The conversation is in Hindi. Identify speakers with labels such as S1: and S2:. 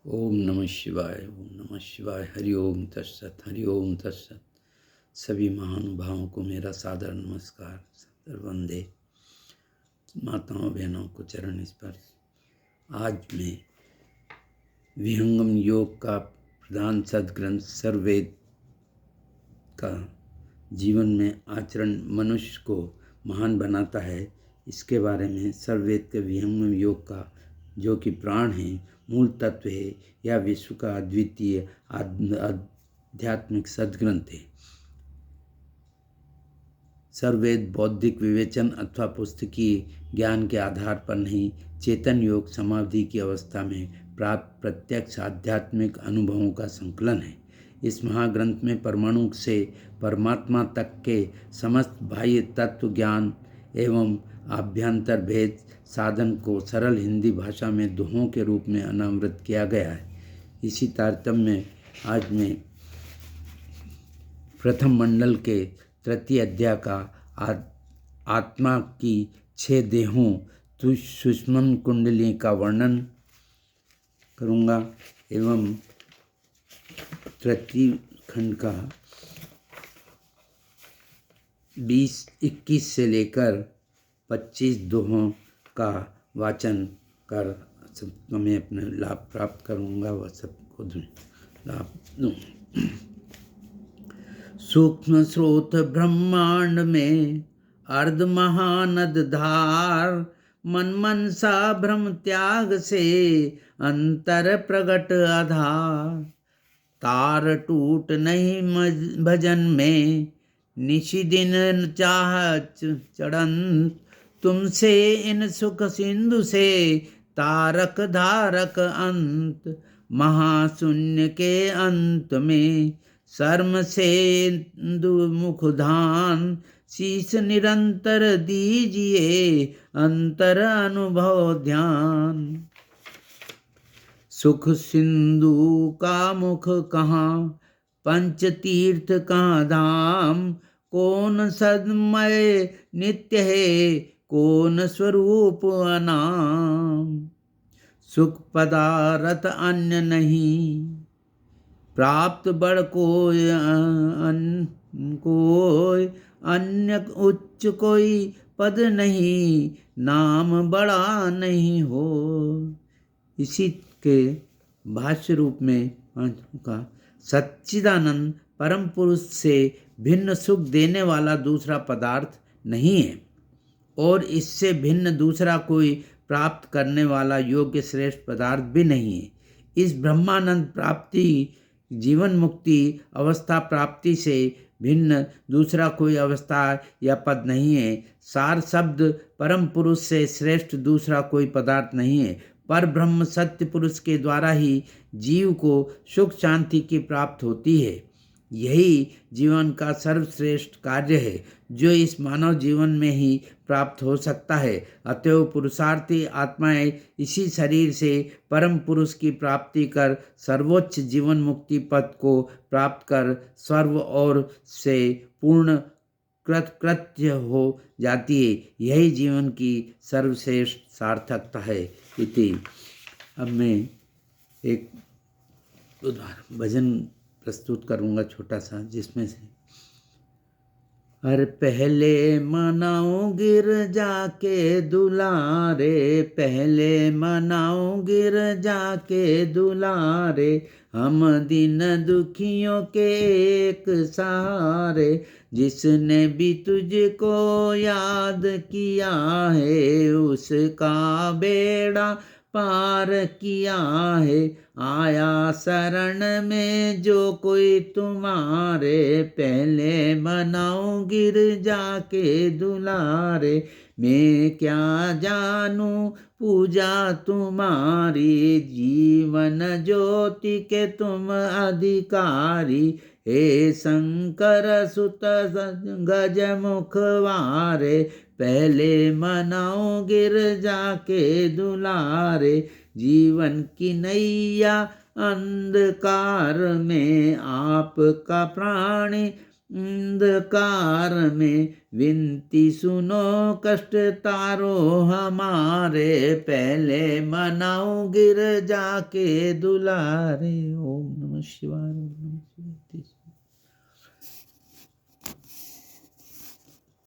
S1: ओम नमः शिवाय, ओम नमः शिवाय। हरि ओम तत्सत, हरि ओम तत्सत। सभी महानुभावों को मेरा सादर नमस्कार, सादर वंदे। माताओं बहनों को चरण स्पर्श। आज मैं विहंगम योग का प्रधान सद्ग्रंथ सर्ववेद का जीवन में आचरण मनुष्य को महान बनाता है, इसके बारे में सर्ववेद के विहंगम योग का जो कि प्राण है, मूल तत्व है, या विश्व का अद्वितीय आध्यात्मिक सद्ग्रंथ है। सर्ववेद बौद्धिक विवेचन अथवा पुस्तकीय ज्ञान के आधार पर नहीं, चेतन योग समाधि की अवस्था में प्राप्त प्रत्यक्ष आध्यात्मिक अनुभवों का संकलन है। इस महाग्रंथ में परमाणु से परमात्मा तक के समस्त बाह्य तत्व ज्ञान एवं आभ्यंतर भेद साधन को सरल हिंदी भाषा में दोहों के रूप में अनावृत किया गया है। इसी तारतम्य में आज मैं प्रथम मंडल के तृतीय अध्याय का आत्मा की 6 देहों सुषुम्ना कुंडली का वर्णन करूँगा एवं तृतीय खंड का 21 से लेकर 25 दोहों का वाचन कर मैं अपने लाभ प्राप्त करूँगा, वह सबको लाभ दूँ। सूक्ष्म स्रोत ब्रह्मांड में अर्ध महानद धार, मन मनसा भ्रम त्याग से अंतर प्रगट आधार। तार टूट नहीं भजन में निशि दिन चाह चढ़ंत, तुमसे इन सुख सिंधु से तारक धारक अंत। महाशून्य के अंत में शर्म से दुमुख धान, शीश निरंतर दीजिए अंतर अनुभव ध्यान। सुख सिंधु का मुख कहाँ, पंच तीर्थ का धाम। कौन सदमय नित्य है, कौन स्वरूप अनाम। सुख पदार्थ अन्य नहीं, प्राप्त बड़ कोई अन्य उच्च कोई पद नहीं, नाम बड़ा नहीं हो। इसी के भाष्य रूप में का सच्चिदानंद परम पुरुष से भिन्न सुख देने वाला दूसरा पदार्थ नहीं है, और इससे भिन्न दूसरा कोई प्राप्त करने वाला योग्य श्रेष्ठ पदार्थ भी नहीं है। इस ब्रह्मानंद प्राप्ति जीवन मुक्ति अवस्था प्राप्ति से भिन्न दूसरा कोई अवस्था या पद नहीं है। सार शब्द परम पुरुष से श्रेष्ठ दूसरा कोई पदार्थ नहीं है। पर ब्रह्म सत्य पुरुष के द्वारा ही जीव को सुख शांति की प्राप्त होती है। यही जीवन का सर्वश्रेष्ठ कार्य है, जो इस मानव जीवन में ही प्राप्त हो सकता है। अतएव पुरुषार्थी आत्माएं इसी शरीर से परम पुरुष की प्राप्ति कर सर्वोच्च जीवन मुक्ति पद को प्राप्त कर सर्व और से पूर्ण कृतकृत्य हो जाती है। यही जीवन की सर्वश्रेष्ठ सार्थकता है। इति। अब मैं एक उदाहरण भजन प्रस्तुत करूँगा छोटा सा, जिसमें से हर पहले मनाऊं गिर जाके दुलारे, पहले मनाऊं गिर जाके दुलारे। हम दिन दुखियों के एक सहारे, जिसने भी तुझको याद किया है उसका बेड़ा पार किया है। आया शरण में जो कोई तुम्हारे, पहले मनाऊं गिर जाके दुलारे। मैं क्या जानूं पूजा तुम्हारी, जीवन ज्योति के तुम अधिकारी। हे शंकर सुत गज मुखवारे, पहले मनाऊं गिर जाके दुलारे। जीवन की नैया अंधकार में आपका प्राणी अंधकार में विनती सुनो, कष्ट तारो हमारे, पहले मनाओ गिर जाके दुलारे। ओम नमः शिवाय, ओम नमः शिवाय।